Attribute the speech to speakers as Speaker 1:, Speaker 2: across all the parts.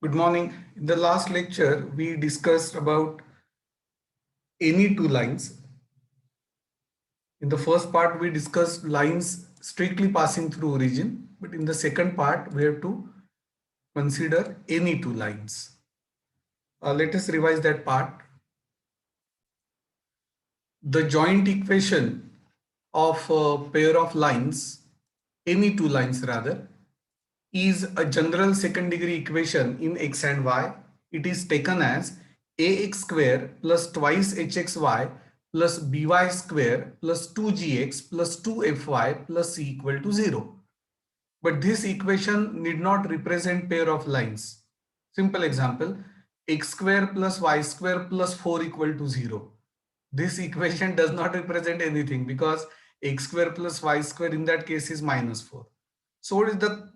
Speaker 1: Good morning. In the last lecture, we discussed about any two lines. In the first part, we discussed lines strictly passing through origin, but in the second part, we have to consider any two lines. Let us revise that part. The joint equation of a pair of lines, any two lines rather, is a general second degree equation in x and y. It is taken as ax square plus twice hxy plus by square plus 2gx plus 2fy plus c equal to 0. But this equation need not represent pair of lines. Simple example, x square plus y square plus 4 equal to 0. This equation does not represent anything because x square plus y square in that case is minus 4. So what is the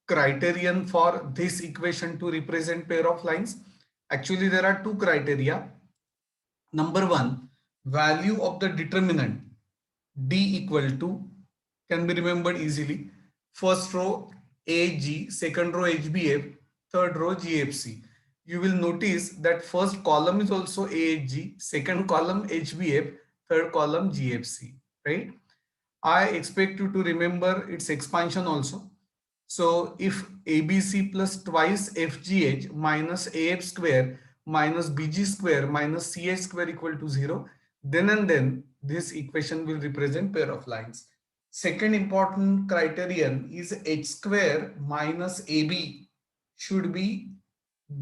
Speaker 1: criterion for this equation to represent pair of lines? Actually, there are two criteria. Number one, value of the determinant d equal to can be remembered easily. First row AG, second row HBF, third row GFC. You will notice that first column is also AHG, second column HBF, third column GFC, right? I expect you to remember its expansion also. So if ABC plus twice FGH minus AF square minus BG square minus CH square equal to 0, then and then this equation will represent pair of lines. Second important criterion is H square minus AB should be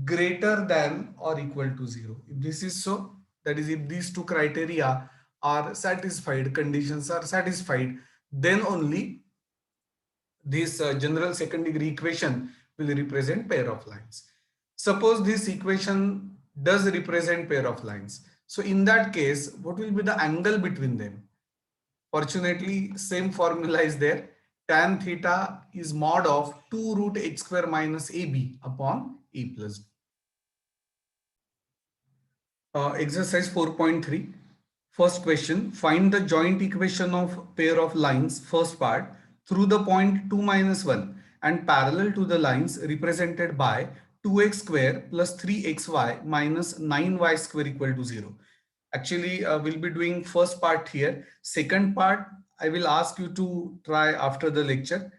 Speaker 1: greater than or equal to 0. If this is so, that is if these two criteria are satisfied, conditions are satisfied, then only this general second degree equation will represent pair of lines. Suppose this equation does represent pair of lines. So in that case, what will be the angle between them? Fortunately, same formula is there. Tan theta is mod of 2 root h square minus ab upon a plus b. Exercise 4.3. First question, find the joint equation of pair of lines, first part, through the point 2 minus 1 and parallel to the lines represented by 2x square plus 3xy minus 9y square equal to 0. Actually, we'll be doing first part here. Second part, I will ask you to try after the lecture.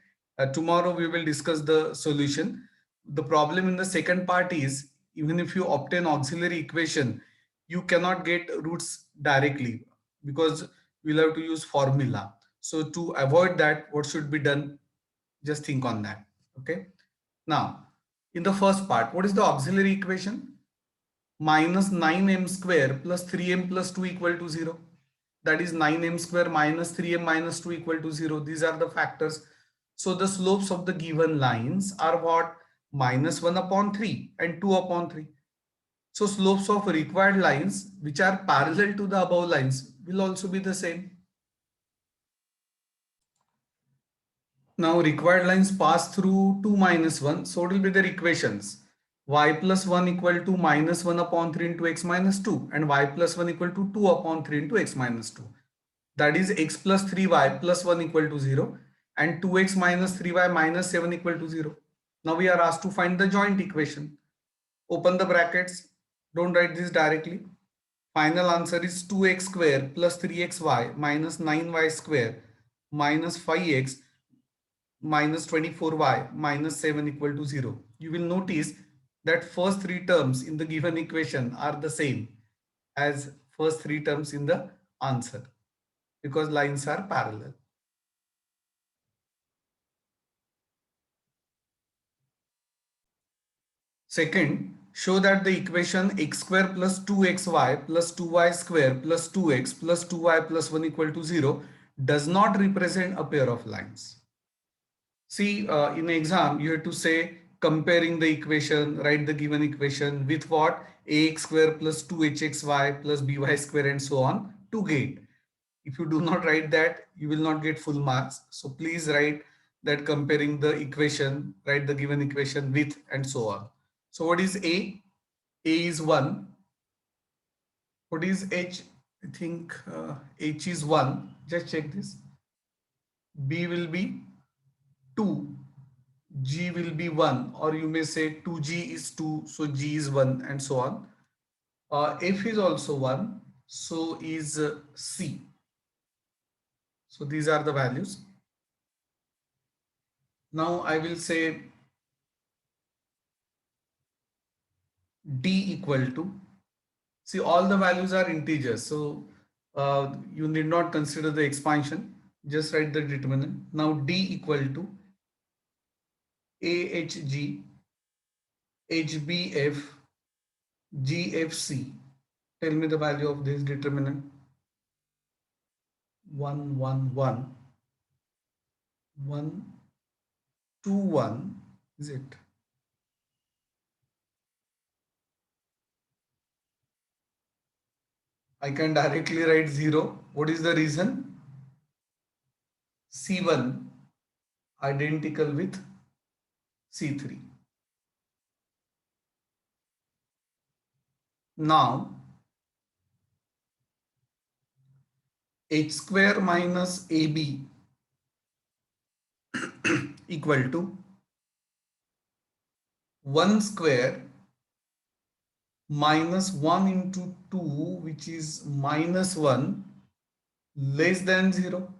Speaker 1: Tomorrow we will discuss the solution. The problem in the second part is, even if you obtain auxiliary equation, you cannot get roots directly because we'll have to use formula. So to avoid that, what should be done? Just think on that. Okay. Now, in the first part, what is the auxiliary equation? Minus 9m square plus 3m plus 2 equal to 0. That is 9m square minus 3m minus 2 equal to 0. These are the factors. So the slopes of the given lines are what? Minus 1 upon 3 and 2 upon 3. So slopes of required lines which are parallel to the above lines will also be the same. Now required lines pass through 2 minus 1. So it will be their equations. Y plus 1 equal to minus 1 upon 3 into x minus 2 and y plus 1 equal to 2 upon 3 into x minus 2. That is x plus 3y plus 1 equal to 0 and 2x minus 3y minus 7 equal to 0. Now we are asked to find the joint equation. Open the brackets. Don't write this directly. Final answer is 2x square plus 3xy minus 9y square minus 5x minus 24y minus 7 equal to 0. You will notice that first three terms in the given equation are the same as first three terms in the answer because lines are parallel. Second, show that the equation x square plus 2xy plus 2y square plus 2x plus 2y plus 1 equal to 0 does not represent a pair of lines. See, in exam, you have to say comparing the equation, write the given equation with what? Ax square plus 2hxy plus by square and so on to get. If you do not write that, you will not get full marks. So please write that comparing the equation, write the given equation with and so on. So what is A? A is 1. What is H? I think H is 1. Just check this. B will be 2. G will be 1, or you may say 2G is 2, so G is 1, and so on. F is also 1, so is C. So these are the values. Now I will say D equal to, see, all the values are integers, so you need not consider the expansion, just write the determinant. Now D equal to AHG, HBF, GFC. Tell me the value of this determinant. 1 1 1 1 2 1, is it? I can directly write 0. What is the reason? C1 identical with C3. Now H square minus AB equal to 1 square minus 1 into 2, which is minus 1, less than 0.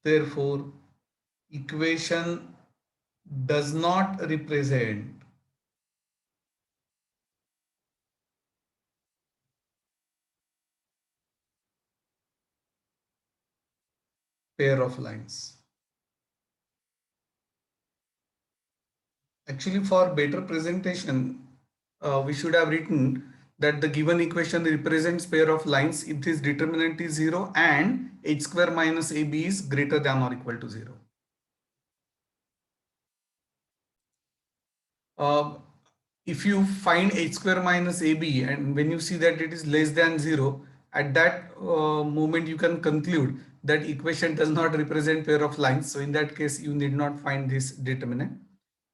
Speaker 1: Therefore, equation does not represent pair of lines. Actually, for better presentation, we should have written that the given equation represents pair of lines if its determinant is 0 and h square minus ab is greater than or equal to 0. Uh, if you find h square minus ab and when you see that it is less than 0, at that moment you can conclude that equation does not represent pair of lines. So in that case, you need not find this determinant.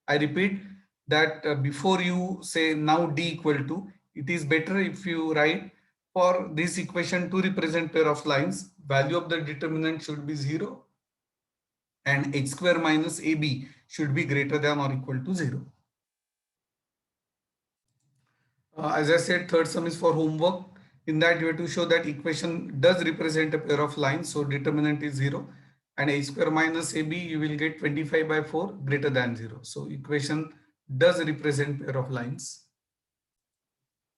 Speaker 1: I repeat that before you say now d equal to, it is better if you write for this equation to represent pair of lines, value of the determinant should be 0 and h square minus ab should be greater than or equal to 0. As I said, third sum is for homework. In that you have to show that equation does represent a pair of lines, so determinant is 0 and h square minus ab you will get 25 by 4 greater than 0. So equation does represent pair of lines.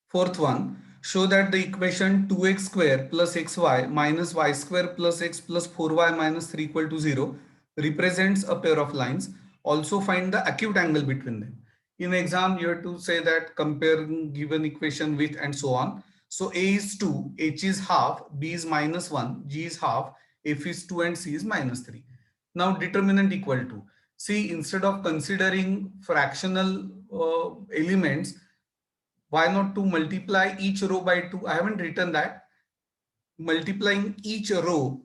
Speaker 1: Fourth one, show that the equation 2x square plus xy minus y square plus x plus 4y minus 3 equal to 0 represents a pair of lines. Also find the acute angle between them. In exam, you have to say that comparing given equation with and so on. So A is 2, H is half, B is minus 1, G is half, F is 2 and C is minus 3. Now determinant equal to. See, instead of considering fractional elements, why not to multiply each row by 2? I haven't written that. Multiplying each row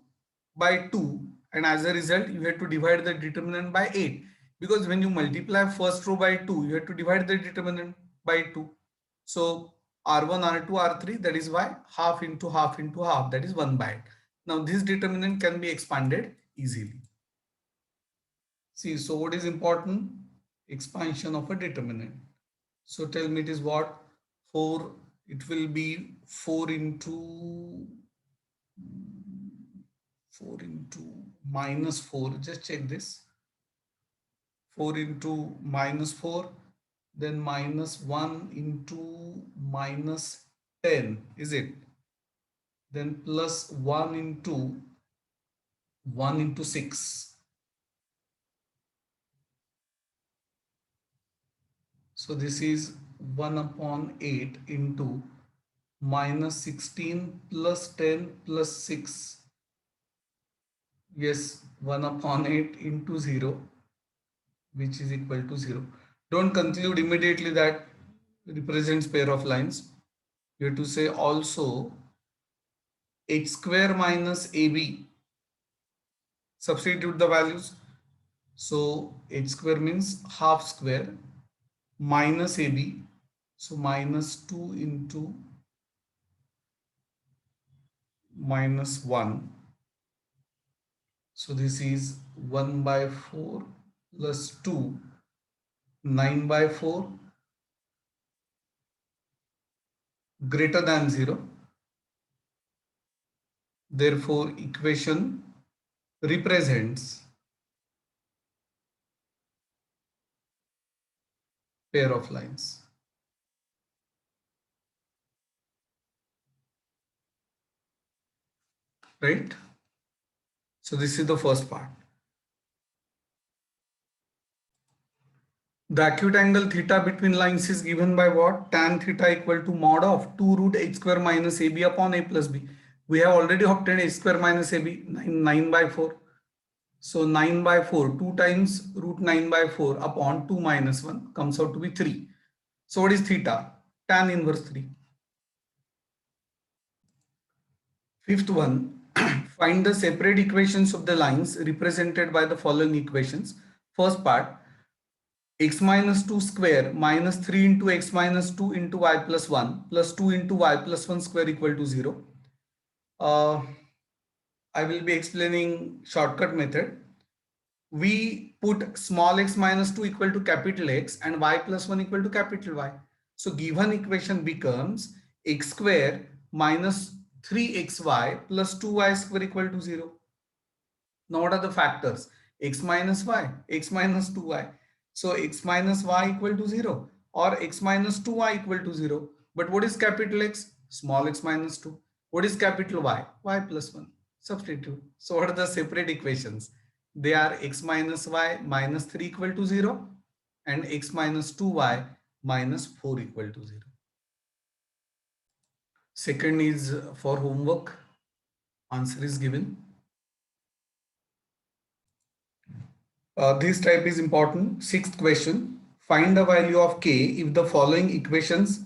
Speaker 1: by 2, and as a result you have to divide the determinant by 8, because when you multiply first row by 2 you have to divide the determinant by 2. So r1 r2 r3, that is why half into half into half, that is 1 by 8. Now this determinant can be expanded easily. See, so what is important? Expansion of a determinant. So tell me it is what? 4, it will be 4 into minus 4. Just check this. 4 into minus 4, then minus 1 into minus 10, is it? Then plus 1 into 6. So this is 1 upon 8 into minus 16 plus 10 plus 6. Yes, 1 upon 8 into 0, which is equal to 0. Don't conclude immediately that represents pair of lines. You have to say also h square minus ab. Substitute the values. So h square means half square minus ab. So minus 2 into minus 1 So this is 1 by 4 plus 2, 9 by 4 greater than 0. Therefore, equation represents pair of lines. Right? So this is the first part. The acute angle theta between lines is given by what? Tan theta equal to mod of 2 root h square minus ab upon a plus b. We have already obtained h square minus ab, 9 by 4. So 9 by 4, 2 times root 9 by 4 upon 2 minus 1 comes out to be 3. So what is theta? Tan inverse 3. Fifth one, find the separate equations of the lines represented by the following equations. First part, x minus 2 square minus 3 into x minus 2 into y plus 1 plus 2 into y plus 1 square equal to 0. I will be explaining shortcut method. We put small x minus 2 equal to capital X and y plus 1 equal to capital Y. So given equation becomes x square minus 3xy plus 2y square equal to 0. Now what are the factors? X minus y, x minus 2y. So x minus y equal to 0 or x minus 2y equal to 0. But what is capital X? Small x minus 2. What is capital Y? Y plus 1. Substitute. So what are the separate equations? They are x minus y minus 3 equal to 0 and x minus 2y minus 4 equal to 0. Second is for homework. Answer is given. This type is important. Sixth question. Find the value of k if the following equations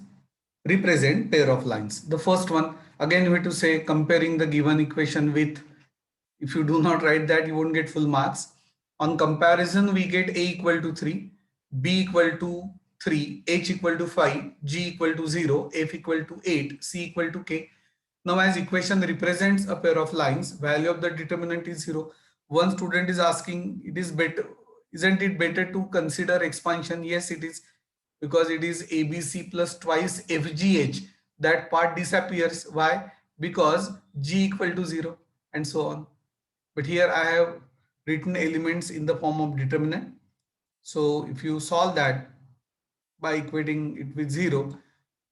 Speaker 1: represent pair of lines. The first one, again we have to say comparing the given equation with, if you do not write that, you won't get full marks. On comparison, we get a equal to 3, b equal to 3, h equal to 5, g equal to 0, f equal to 8, c equal to k. Now as equation represents a pair of lines, value of the determinant is 0. One student is asking, it is better, isn't it better to consider expansion? Yes, it is, because it is ABC plus twice FGH. That part disappears. Why? Because G equal to 0 and so on. But here I have written elements in the form of determinant. So if you solve that by equating it with 0,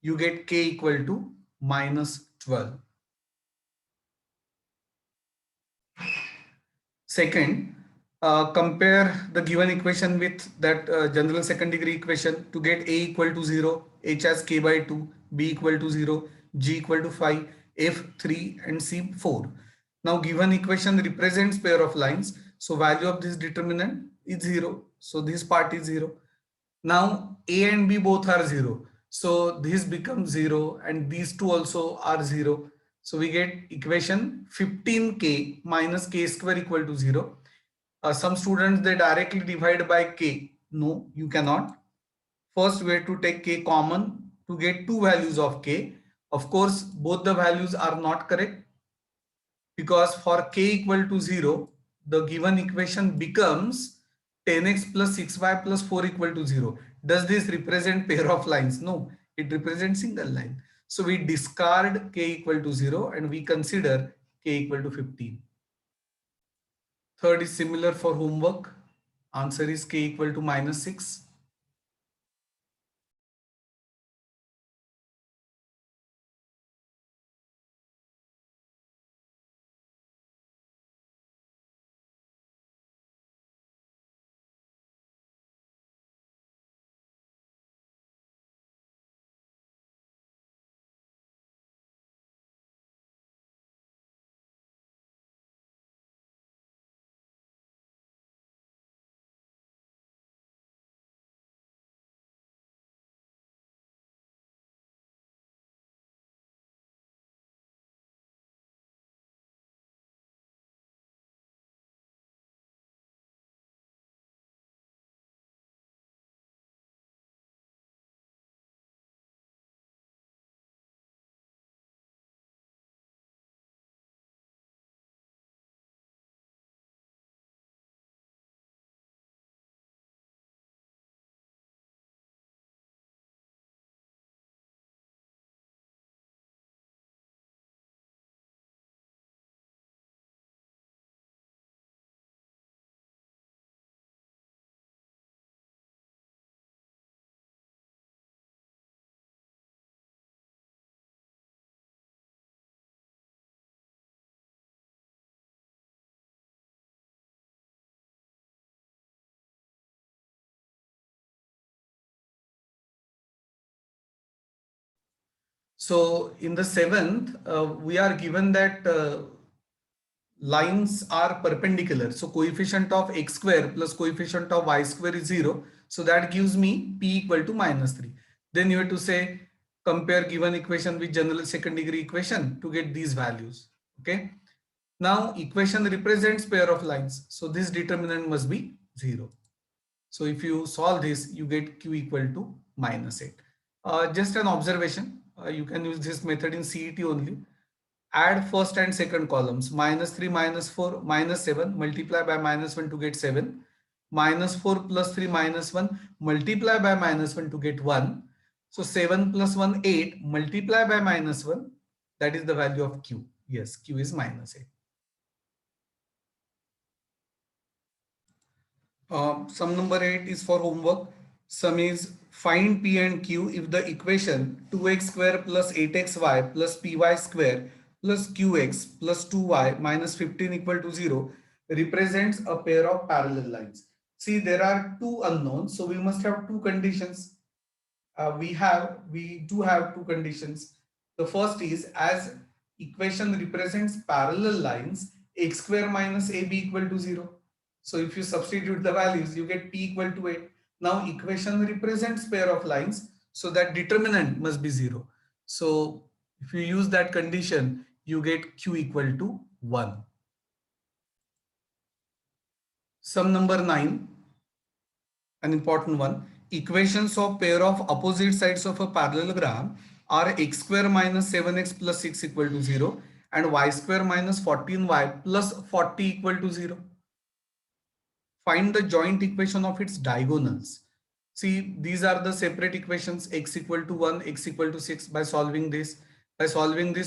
Speaker 1: you get k equal to minus 12. Second, compare the given equation with that general second degree equation to get a equal to 0, h as k by 2, b equal to 0, g equal to 5, f 3 and c 4. Now given equation represents pair of lines. So value of this determinant is 0. So this part is 0. Now a and b both are 0. So this becomes 0 and these two also are 0. So we get equation 15k minus k square equal to 0. Some students, they directly divide by k. No, you cannot. First we have to take k common to get two values of k. Of course, both the values are not correct, because for k equal to 0, the given equation becomes 10x plus 6y plus 4 equal to 0. Does this represent pair of lines? No, it represents single line. So we discard k equal to 0 and we consider k equal to 15. Third is similar for homework. Answer is k equal to minus 6. So in the seventh, we are given that lines are perpendicular. So coefficient of x square plus coefficient of y square is 0. So that gives me p equal to -3. Then you have to say compare given equation with general second degree equation to get these values. Okay. Now equation represents pair of lines. So this determinant must be 0. So if you solve this, you get q equal to -8. Just an observation. You can use this method in CET only. Add first and second columns. -3 -4 -7 multiply by -1 to get 7. -4 plus 3 -1 multiply by -1 to get 1. So 7 plus 1 8 multiply by -1, that is the value of q. Yes, q is -8. Sum number 8 is for homework. Sum is find p and q if the equation 2x square plus 8xy plus py square plus qx plus 2y minus 15 equal to 0 represents a pair of parallel lines. See, there are two unknowns, so we must have two conditions. We do have two conditions. The first is, as equation represents parallel lines, x square minus ab equal to 0. So if you substitute the values, you get p equal to 8. Now equation represents pair of lines, so that determinant must be 0. So if you use that condition, you get q equal to 1. Sum number 9, an important one. Equations of pair of opposite sides of a parallelogram are x square minus 7x plus 6 equal to 0 and y square minus 14y plus 40 equal to 0. Find the joint equation of its diagonals. See, these are the separate equations, x equal to 1, x equal to 6. By solving this,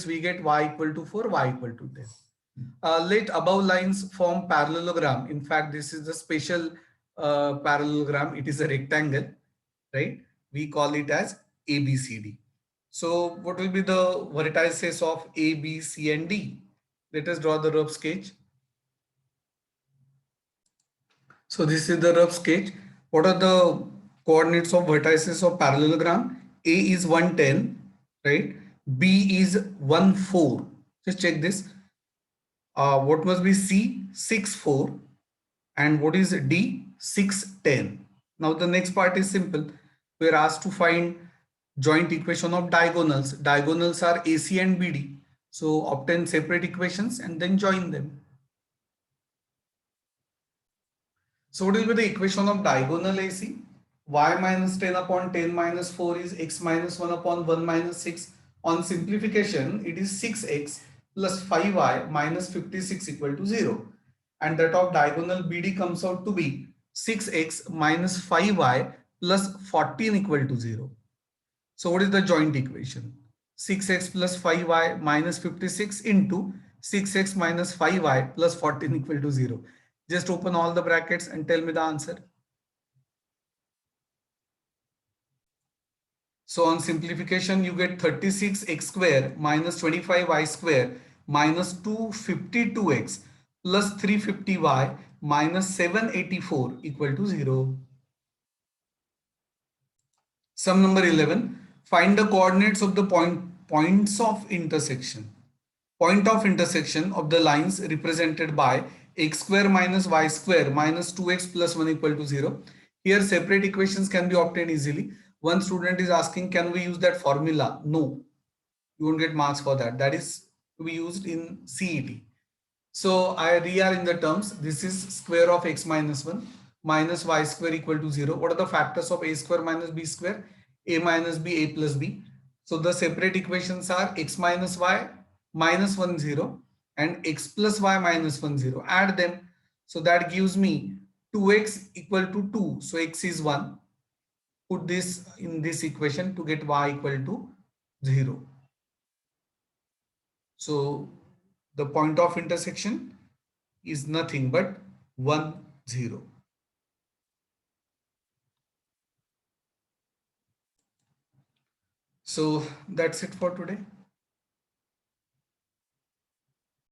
Speaker 1: we get y equal to 4, y equal to 10. Let above lines form parallelogram. In fact, this is the special parallelogram. It is a rectangle, right? We call it as ABCD. So what will be the vertices of A, B, C and D? Let us draw the rough sketch. So this is the rough sketch. What are the coordinates of vertices of parallelogram? A is 110, right? B is 14. Just check this. What must be C? 6, 4. And what is D? 6, 10. Now the next part is simple. We are asked to find joint equation of diagonals. Diagonals are AC and BD. So obtain separate equations and then join them. So what will be the equation of diagonal AC? Y minus 10 upon 10 minus 4 is x minus 1 upon 1 minus 6. On simplification, it is 6x plus 5y minus 56 equal to 0. And that of diagonal BD comes out to be 6x minus 5y plus 14 equal to 0. So what is the joint equation? 6x plus 5y minus 56 into 6x minus 5y plus 14 equal to 0. Just open all the brackets and tell me the answer. So on simplification, you get 36x square minus 25y square minus 252x plus 350y minus 784 equal to 0. Sum number 11. Find the coordinates of the points of intersection. Point of intersection of the lines represented by x square minus y square minus 2x plus 1 equal to 0. Here separate equations can be obtained easily. One student is asking, can we use that formula? No, you won't get marks for that. That is to be used in CET. So I rearrange the terms. This is square of x minus 1 minus y square equal to 0. What are the factors of a square minus b square? A minus b, a plus b. So the separate equations are x minus y minus 1 0 and x plus y minus 1 0. Add them. So that gives me 2x equal to 2. So x is 1. Put this in this equation to get y equal to 0. So the point of intersection is nothing but 1 0. So that's it for today.